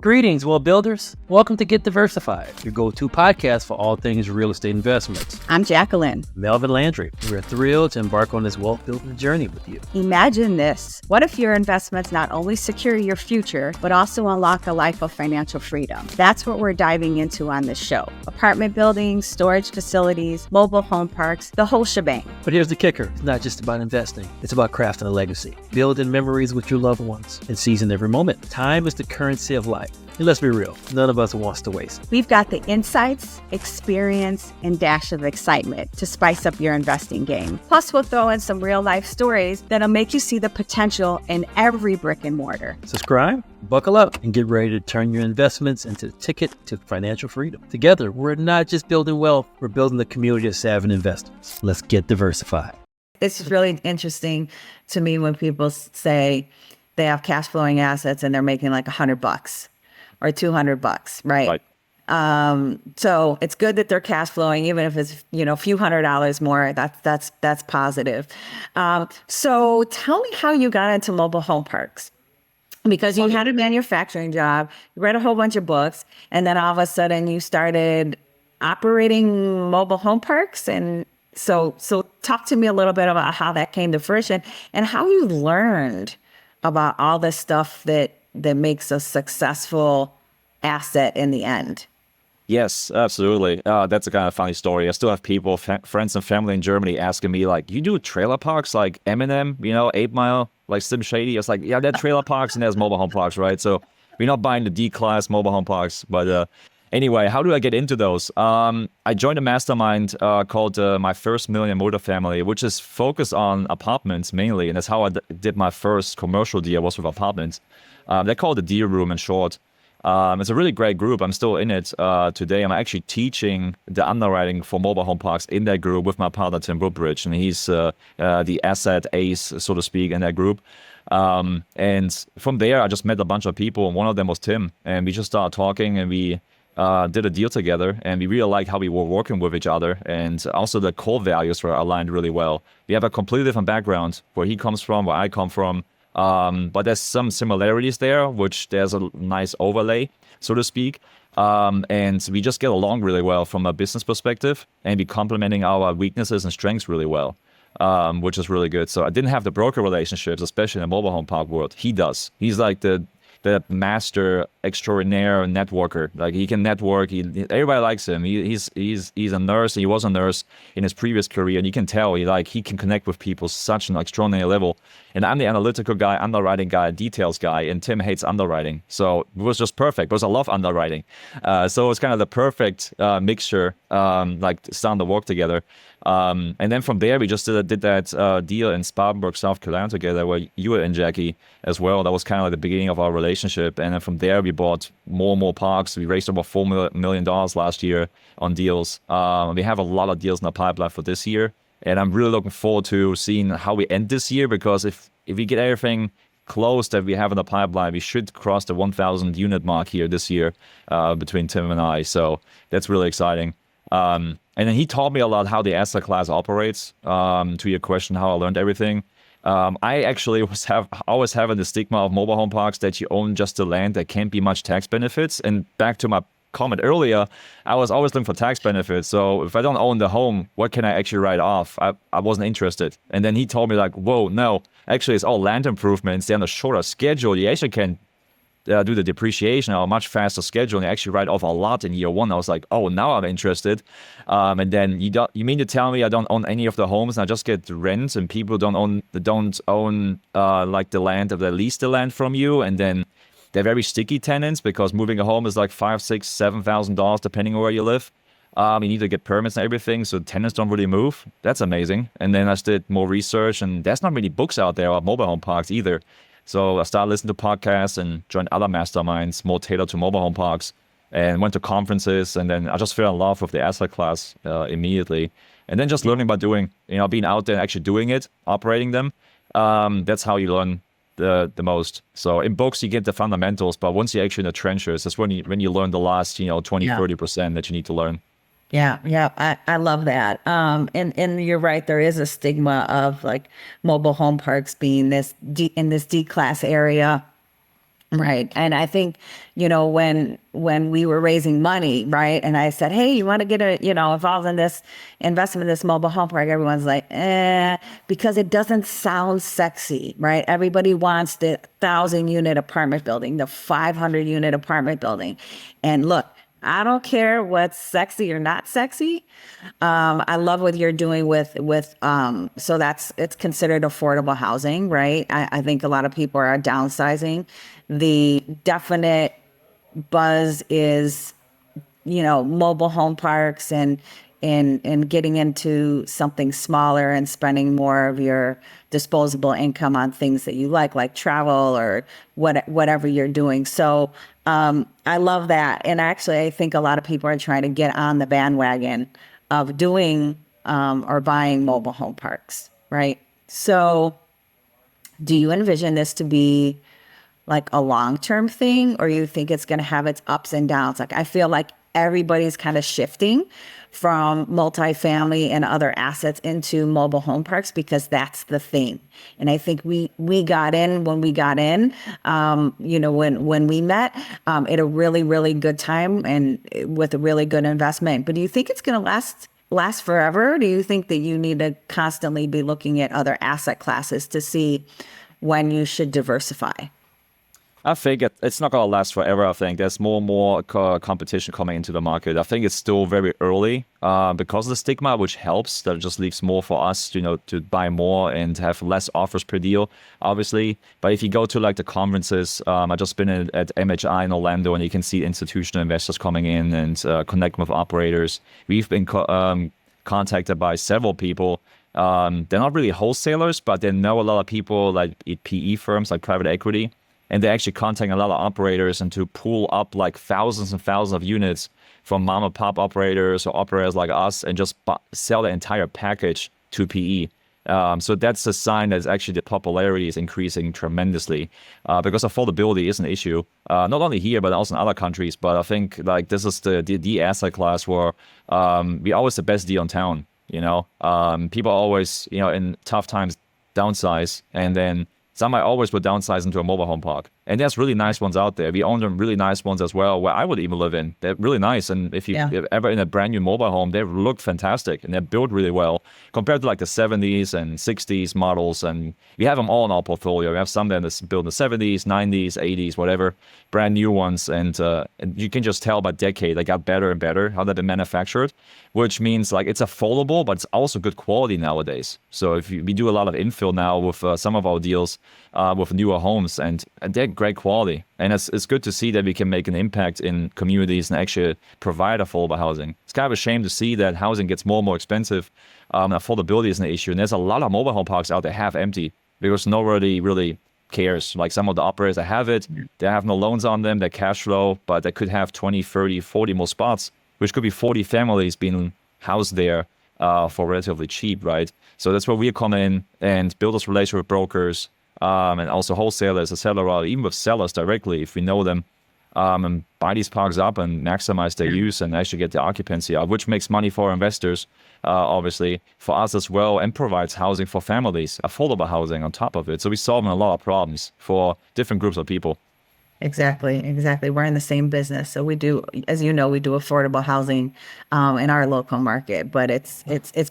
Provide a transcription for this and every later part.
Greetings, well builders. Welcome to Get Diversified, your go-to podcast for all things real estate investments. I'm Jacqueline. Melvin Landry. We're thrilled to embark on this wealth building journey with you. Imagine this. What if your investments not only secure your future, but also unlock a life of financial freedom? That's what we're diving into on this show. Apartment buildings, storage facilities, mobile home parks, the whole shebang. But here's the kicker. It's not just about investing. It's about crafting a legacy, building memories with your loved ones, and seizing every moment. Time is the currency of life. And let's be real, none of us wants to waste. We've got the insights, experience, and dash of excitement to spice up your investing game. Plus, we'll throw in some real-life stories that'll make you see the potential in every brick and mortar. Subscribe, buckle up, and get ready to turn your investments into the ticket to financial freedom. Together, we're not just building wealth, we're building the community of savvy investors. Let's get diversified. It's really interesting to me when people say they have cash flowing assets and they're making like $100 or $200, right? So it's good that they're cash flowing, even if it's, a few $100s more. That's positive. So tell me how you got into mobile home parks, because you had a manufacturing job, you read a whole bunch of books, and then all of a sudden you started operating mobile home parks. And so talk to me a little bit about how that came to fruition and how you learned about all this stuff that makes a successful asset in the end. Yes, absolutely. That's a kind of funny story. I still have people, friends and family in Germany asking me, like, you do trailer parks like Eminem, 8 Mile, like Slim Shady? I was like, yeah, they're trailer parks and there's mobile home parks, right? So we're not buying the D-class mobile home parks. But anyway, how do I get into those? I joined a mastermind called My First Million Multifamily, which is focused on apartments mainly. And that's how I did my first commercial deal, was with apartments. They call it the Deal Room in short. It's a really great group. I'm still in it today. I'm actually teaching the underwriting for mobile home parks in that group with my partner, Tim Woodbridge. And he's the asset ace, so to speak, in that group. And from there, I just met a bunch of people. And one of them was Tim. And we just started talking and we did a deal together. And we really liked how we were working with each other. And also the core values were aligned really well. We have a completely different background, where he comes from, where I come from. But there's some similarities there, which there's a nice overlay, so to speak. And we just get along really well from a business perspective, and we complementing our weaknesses and strengths really well, which is really good. So I didn't have the broker relationships, especially in the mobile home park world. He does. He's like the master extraordinaire networker. Like, he can network. Everybody likes him. He's a nurse. He was a nurse in his previous career, and you can tell he can connect with people such an extraordinary level. And I'm the analytical guy, underwriting guy, details guy, and Tim hates underwriting. So it was just perfect, because I love underwriting. So it was kind of the perfect mixture, starting to work together. And then from there, we just did that deal in Spartanburg, South Carolina together, where you were in, Jackie, as well. That was kind of like the beginning of our relationship. And then from there, we bought more and more parks. We raised over $4 million last year on deals. We have a lot of deals in the pipeline for this year. And I'm really looking forward to seeing how we end this year, because if we get everything close that we have in the pipeline, we should cross the 1,000 unit mark here this year between Tim and I. So that's really exciting. And then he taught me a lot how the asset class operates. To your question, how I learned everything. I actually always having the stigma of mobile home parks that you own just the land. There can't be much tax benefits. And back to my comment earlier, I was always looking for tax benefits. So if I don't own the home, what can I actually write off? I wasn't interested. And then he told me, like, whoa, no, actually it's all land improvements. They're on a shorter schedule. You actually can do the depreciation on a much faster schedule and actually write off a lot in year one. I was like, oh, now I'm interested. And then you mean to tell me I don't own any of the homes and I just get the rent, and people don't own like the land, if they lease the land from you, and then they're very sticky tenants, because moving a home is like $5,000, $6,000, $7,000 depending on where you live. You need to get permits and everything, so tenants don't really move. That's amazing. And then I did more research, and there's not many books out there about mobile home parks either. So I started listening to podcasts and joined other masterminds more tailored to mobile home parks, and went to conferences. And then I just fell in love with the asset class immediately. And then just learning by doing, being out there and actually doing it, operating them. That's how you learn the most. So in books, you get the fundamentals, but once you're actually in the trenches, that's when you learn the last, 20-30% that you need to learn. Yeah. I love that. And you're right. There is a stigma of like mobile home parks being in this D-class area. Right. And I think, when we were raising money, right, and I said, hey, you want to get involved in this investment in this mobile home park, everyone's like, because it doesn't sound sexy, right? Everybody wants the 1,000-unit apartment building, the 500-unit apartment building. And look, I don't care what's sexy or not sexy. I love what you're doing with so it's considered affordable housing, right? I think a lot of people are downsizing. The definite buzz is, mobile home parks and getting into something smaller and spending more of your disposable income on things that you like travel or whatever you're doing. So I love that. And actually, I think a lot of people are trying to get on the bandwagon of doing or buying mobile home parks, right? So do you envision this to be like a long-term thing, or you think it's going to have its ups and downs? Like, I feel like everybody's kind of shifting from multifamily and other assets into mobile home parks because that's the thing. And I think we got in when we got in, when we met at a really, really good time and with a really good investment. But do you think it's going to last forever? Or do you think that you need to constantly be looking at other asset classes to see when you should diversify? I think it's not going to last forever. I think there's more and more competition coming into the market. I think it's still very early because of the stigma, which helps. That just leaves more for us, to buy more and have less offers per deal, obviously. But if you go to like the conferences, I've just been at MHI in Orlando, and you can see institutional investors coming in and connecting with operators. We've been contacted by several people. They're not really wholesalers, but they know a lot of people like PE firms, like private equity. And they're actually contacting a lot of operators and to pull up like thousands and thousands of units from mom and pop operators or operators like us and just sell the entire package to PE. So that's a sign that actually the popularity is increasing tremendously because affordability is an issue, not only here, but also in other countries. But I think like this is the asset class where we always the best deal in town. People always, in tough times downsize, and then some might always would downsize into a mobile home park. And there's really nice ones out there. We own them really nice ones as well, where I would even live in. They're really nice. And if you're ever in a brand new mobile home, they look fantastic and they're built really well compared to like the 70s and 60s models. And we have them all in our portfolio. We have some that are built in the 70s, 90s, 80s, whatever, brand new ones. And you can just tell by decade, they got better and better how they've been manufactured, which means like it's affordable, but it's also good quality nowadays. So we do a lot of infill now with some of our deals with newer homes, and they're great quality. And it's good to see that we can make an impact in communities and actually provide affordable housing. It's kind of a shame to see that housing gets more and more expensive. Affordability is an issue. And there's a lot of mobile home parks out there half empty because nobody really cares. Like some of the operators that have it, they have no loans on them, they're cash flow, but they could have 20, 30, 40 more spots, which could be 40 families being housed there for relatively cheap, right? So that's where we come in and build this relationship with brokers, and also wholesalers, etc., even with sellers directly, if we know them, and buy these parks up and maximize their use and actually get the occupancy up, which makes money for our investors, obviously, for us as well, and provides housing for families, affordable housing on top of it. So we're solving a lot of problems for different groups of people. Exactly. We're in the same business. So we do, as you know, we do affordable housing in our local market, but it's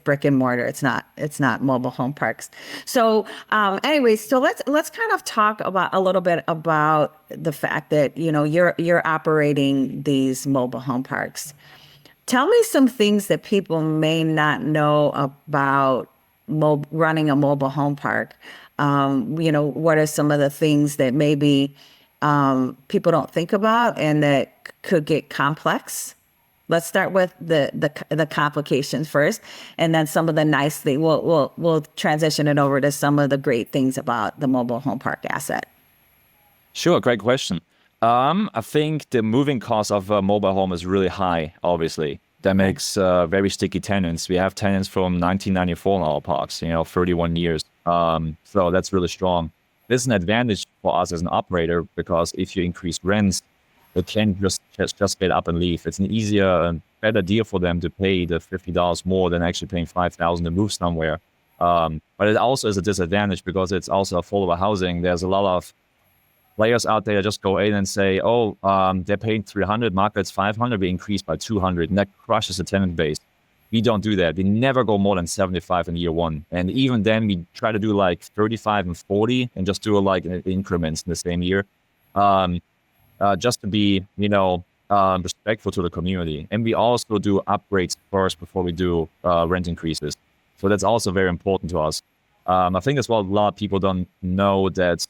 brick and mortar. It's not mobile home parks. So anyways, so let's kind of talk about a little bit about the fact that, you're operating these mobile home parks. Tell me some things that people may not know about running a mobile home park. What are some of the things that maybe people don't think about and that could get complex? Let's start with the complications first, and then some of the nice things. We'll transition it over to some of the great things about the mobile home park asset. Sure, great question. I think the moving cost of a mobile home is really high, obviously. That makes very sticky tenants. We have tenants from 1994 in our parks, 31 years. So that's really strong. This is an advantage for us as an operator because if you increase rents, they can't just get up and leave. It's an easier and better deal for them to pay the $50 more than actually paying $5,000 to move somewhere. But it also is a disadvantage because it's also affordable housing. There's a lot of players out there just go in and say, oh, they're paying 300, market's 500, we increase by 200, and that crushes the tenant base. We don't do that. We never go more than 75 in year one. And even then, we try to do like 35 and 40 and just do like increments in the same year, just to be, respectful to the community. And we also do upgrades first before we do rent increases. So that's also very important to us. I think as well, a lot of people don't know that,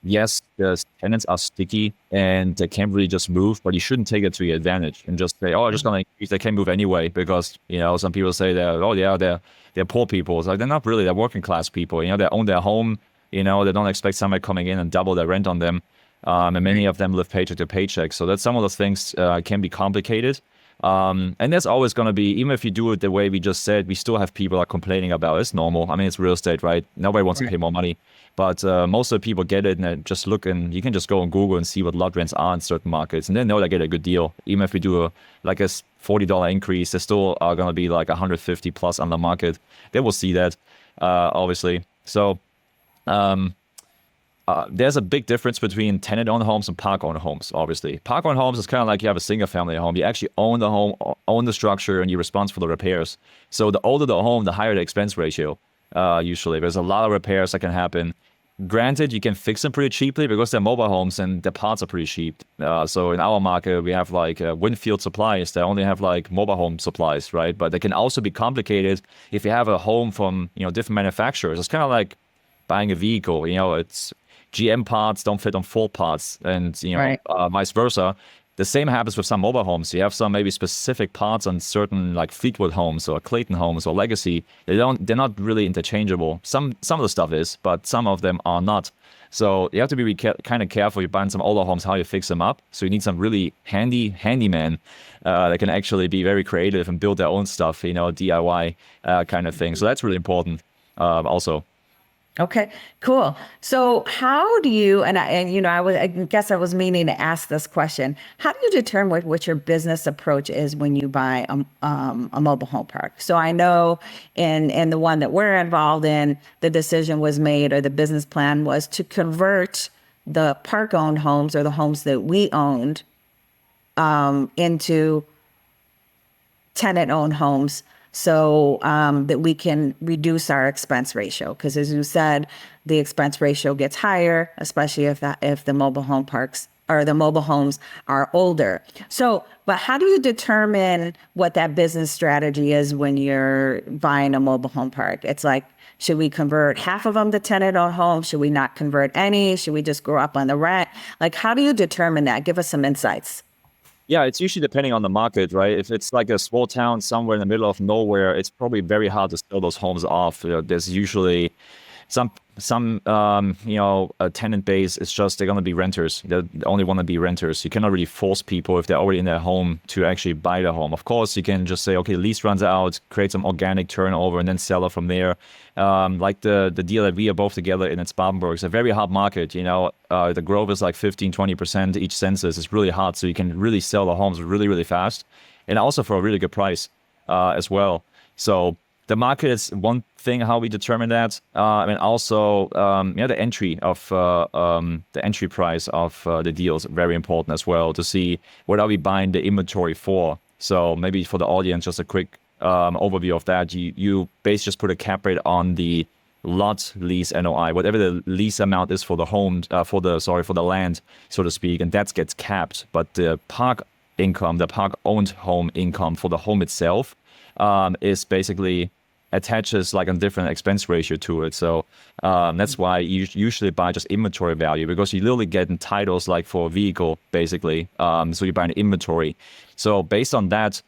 yes, the tenants are sticky and they can't really just move, but you shouldn't take it to your advantage and just say, oh, I'm just going to increase. They can't move anyway because, some people say they're poor people. It's like, they're not really, they're working class people. They own their home, they don't expect somebody coming in and double their rent on them. And many of them live paycheck to paycheck. So that some of those things can be complicated. And there's always going to be, even if you do it the way we just said, we still have people are complaining about it. It's normal. I mean, it's real estate, right? Nobody wants to pay more money. But most of the people get it and just look, and you can just go on Google and see what lot rents are in certain markets. And they know they get a good deal. Even if we do a $40 increase, they still are going to be like 150 plus on the market. They will see that, obviously. So there's a big difference between tenant-owned homes and park-owned homes, obviously. Park-owned homes is kind of like you have a single-family home. You actually own the home, own the structure, and you're responsible for the repairs. So the older the home, the higher the expense ratio, usually. There's a lot of repairs that can happen. Granted, you can fix them pretty cheaply because they're mobile homes and the parts are pretty cheap. So in our market, we have like Winfield supplies. They only have like mobile home supplies, right? But they can also be complicated if you have a home from, different manufacturers. It's kind of like buying a vehicle. It's GM parts don't fit on Ford parts, and vice versa. The same happens with some mobile homes. You have some maybe specific parts on certain like Fleetwood homes or Clayton homes or Legacy. They're not really interchangeable. Some of the stuff is, but some of them are not. So you have to be kind of careful. You're buying some older homes, how you fix them up. So you need some really handyman that can actually be very creative and build their own stuff, DIY kind of thing. So that's really important also. Okay, cool. So how do you, I guess I was meaning to ask this question. How do you determine what your business approach is when you buy a mobile home park? So I know in the one that we're involved in, the decision was made, or the business plan was to convert the park-owned homes, or the homes that we owned, into tenant-owned homes, so that we can reduce our expense ratio. Because as you said, the expense ratio gets higher, especially if the mobile home parks or the mobile homes are older. So, but how do you determine what that business strategy is when you're buying a mobile home park? It's like, should we convert half of them to tenant-owned homes? Should we not convert any? Should we just grow up on the rent? Like, how do you determine that? Give us some insights. Yeah, it's usually depending on the market, right? If it's like a small town somewhere in the middle of nowhere, it's probably very hard to sell those homes off. There's usually some tenant base. It's just they're going to be renters. They only want to be renters. You cannot really force people if they're already in their home to actually buy the home. Of course, you can just say, okay, lease runs out, create some organic turnover, and then sell it from there. Like the deal that we are both together in Spartanburg. It's a very hard market. The growth is like 15-20% each census. It's really hard. So you can really sell the homes really, really fast, and also for a really good price as well. So the market is one thing how we determine that, and also the entry price of the deals very important as well, to see what are we buying the inventory for. So maybe for the audience, just a quick overview of that. You basically just put a cap rate on the lot lease NOI, whatever the lease amount is for the home, for the land, so to speak, and that gets capped. But the park income, the park owned home income for the home itself, is basically attaches like a different expense ratio to it. So that's why you usually buy just inventory value, because you literally get in titles like for a vehicle, basically. So you buy an inventory. So based on that,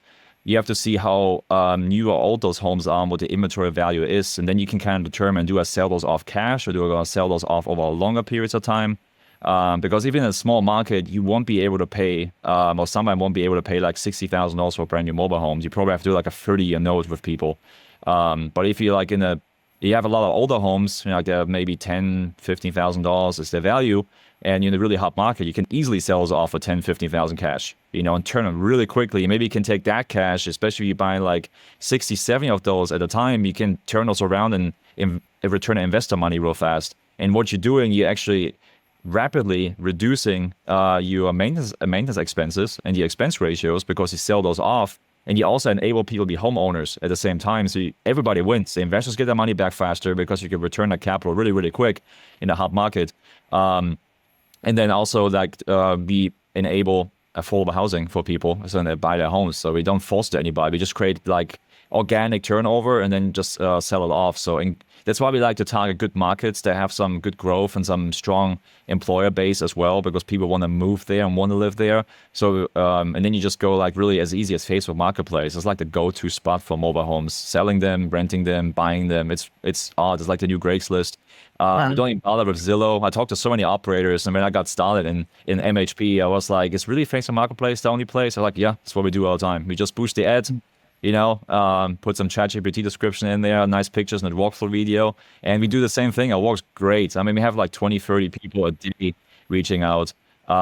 you have to see how new or old those homes are and what the inventory value is. And then you can kind of determine, do I sell those off cash, or do I sell those off over longer periods of time? Because even in a small market, you won't be able to pay, or someone won't be able to pay like $60,000 for brand new mobile homes. You probably have to do like a 30-year note with people. But if you're like you have a lot of older homes, like they're maybe $10,000, $15,000 is their value, and you're in a really hot market, you can easily sell those off for $10,000, $15,000 cash, and turn them really quickly. Maybe you can take that cash, especially if you buy like 60, 70 of those at a time, you can turn those around and return investor money real fast. And what you're doing, you actually rapidly reducing your maintenance expenses and the expense ratios because you sell those off. And you also enable people to be homeowners at the same time. So everybody wins. The investors get their money back faster because you can return that capital really, really quick in a hot market. And then also we enable affordable housing for people so they buy their homes. So we don't force it to anybody. We just create like organic turnover and then just sell it off. So that's why we like to target good markets that have some good growth and some strong employer base as well, because people want to move there and want to live there. So and then you just go like really as easy as Facebook Marketplace. It's like the go-to spot for mobile homes, selling them, renting them, buying them. It's like the new Craigslist. We don't even bother with Zillow. I talked to so many operators, and when I got started in MHP, I was like, is really Facebook Marketplace the only place? I was like, yeah, that's what we do all the time. We just boost the ads, put some ChatGPT description in there, nice pictures and a walkthrough video. And we do the same thing. It works great. I mean, we have like 20, 30 people a day reaching out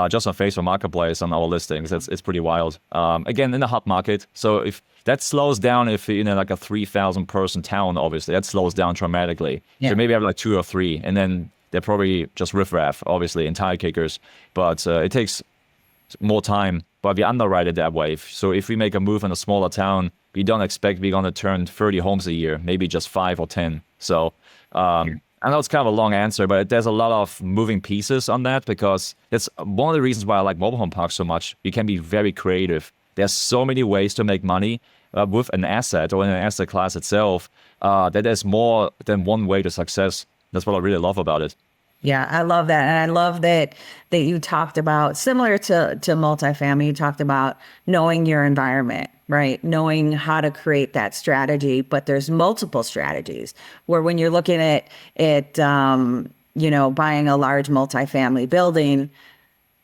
just on Facebook Marketplace on our listings. It's pretty wild. Again, in the hot market. So if that slows down, if you're in like a 3,000 person town, obviously, that slows down dramatically. Yeah. So maybe have like 2 or 3, and then they're probably just riffraff, obviously, and tire kickers. But it takes more time, but we underwrite it that way. So if we make a move in a smaller town, we don't expect we're going to turn 30 homes a year, maybe just 5 or 10. So I know it's kind of a long answer, but there's a lot of moving pieces on that, because that's one of the reasons why I like mobile home parks so much. You can be very creative. There's so many ways to make money with an asset or in an asset class itself, that there's more than one way to success. That's what I really love about it. Yeah, I love that. And I love that you talked about, similar to multifamily, you talked about knowing your environment, right? Knowing how to create that strategy, but there's multiple strategies where when you're looking at buying a large multifamily building,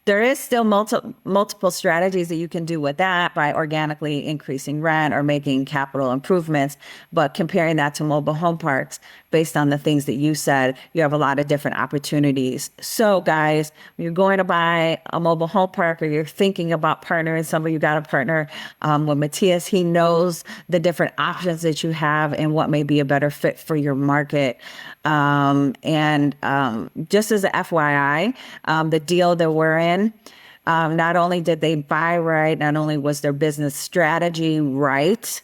there is still multiple strategies that you can do with that by organically increasing rent or making capital improvements. But comparing that to mobile home parks, based on the things that you said, you have a lot of different opportunities. So guys, when you're going to buy a mobile home park or you're thinking about partnering, somebody, you got to partner with Matthias. He knows the different options that you have and what may be a better fit for your market. And just as a FYI, the deal that we're in, not only did they buy right, not only was their business strategy right,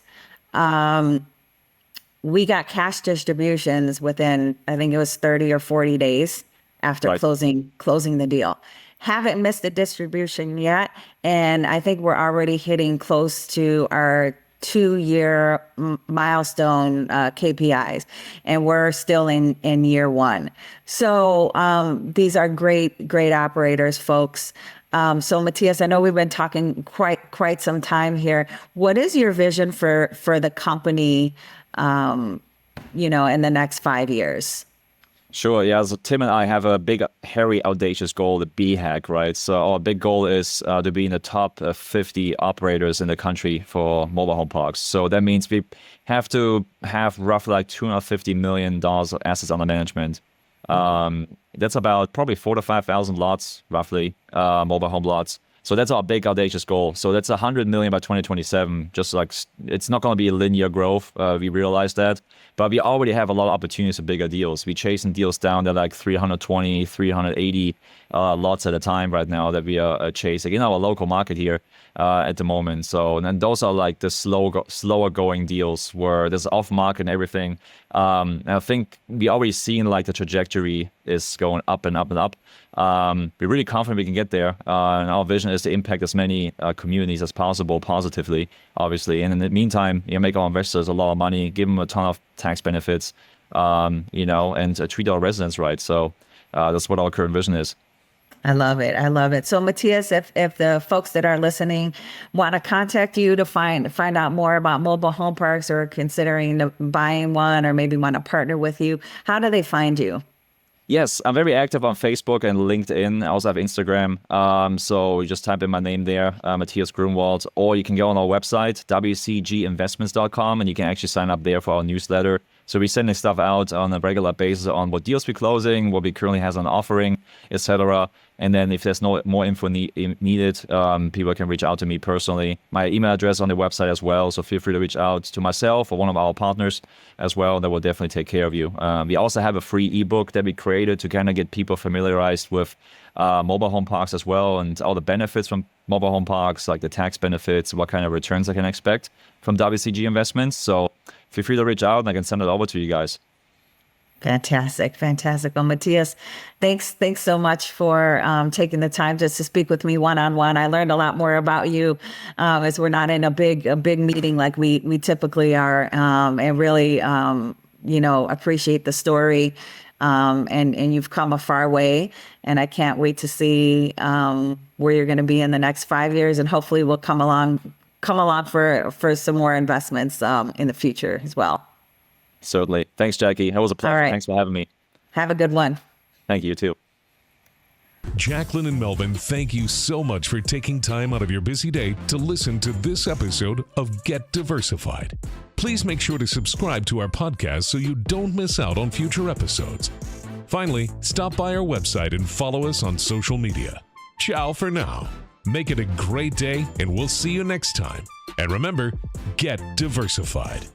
we got cash distributions within, I think it was 30 or 40 days after closing the deal. Haven't missed a distribution yet. And I think we're already hitting close to our 2-year milestone KPIs, and we're still in year 1. So these are great operators, folks. So Matthias, I know we've been talking quite some time here. What is your vision for the company, in the next 5 years? Sure. Yeah. So Tim and I have a big, hairy, audacious goal, the BHAG, right? So our big goal is to be in the top 50 operators in the country for mobile home parks. So that means we have to have roughly like $250 million of assets under management. That's about probably 4,000 to 5,000 lots, roughly, mobile home lots. So that's our big audacious goal. So that's 100 million by 2027. Just like, it's not going to be a linear growth. We realize that, but we already have a lot of opportunities for bigger deals. We're chasing deals down to like 320, 380 lots at a time right now that we are chasing in our local market here at the moment. So, and then those are like the slower going deals where there's off market and everything. And I think we already seen like the trajectory is going up and up and up. We're really confident we can get there. And our vision is to impact as many communities as possible positively, obviously. And in the meantime, make our investors a lot of money, give them a ton of tax benefits, and treat our residents right. So that's what our current vision is. I love it. I love it. So Matthias, if the folks that are listening want to contact you to find out more about mobile home parks or considering buying one or maybe want to partner with you, how do they find you? Yes, I'm very active on Facebook and LinkedIn. I also have Instagram. So you just type in my name there, Matthias Grunwald, or you can go on our website, wcginvestments.com, and you can actually sign up there for our newsletter. So we're sending stuff out on a regular basis on what deals we're closing, what we currently has on offering, etc. And then if there's no more info needed, people can reach out to me personally. My email address on the website as well. So feel free to reach out to myself or one of our partners as well. That will definitely take care of you. We also have a free ebook that we created to kind of get people familiarized with mobile home parks as well, and all the benefits from mobile home parks, like the tax benefits, what kind of returns I can expect from WCG investments. So feel free to reach out and I can send it over to you guys. Fantastic. Well, Matthias, thanks so much for taking the time just to speak with me one-on-one. I learned a lot more about you as we're not in a big meeting like we typically are, and really, appreciate the story. And you've come a far way, and I can't wait to see where you're going to be in the next 5 years, and hopefully we'll come along for some more investments in the future as well. Certainly. Thanks, Jackie. It was a pleasure. All right. Thanks for having me. Have a good one. Thank you, too. Jacqueline and Melvin, thank you so much for taking time out of your busy day to listen to this episode of Get Diversified. Please make sure to subscribe to our podcast so you don't miss out on future episodes. Finally, stop by our website and follow us on social media. Ciao for now. Make it a great day, and we'll see you next time. And remember, get diversified.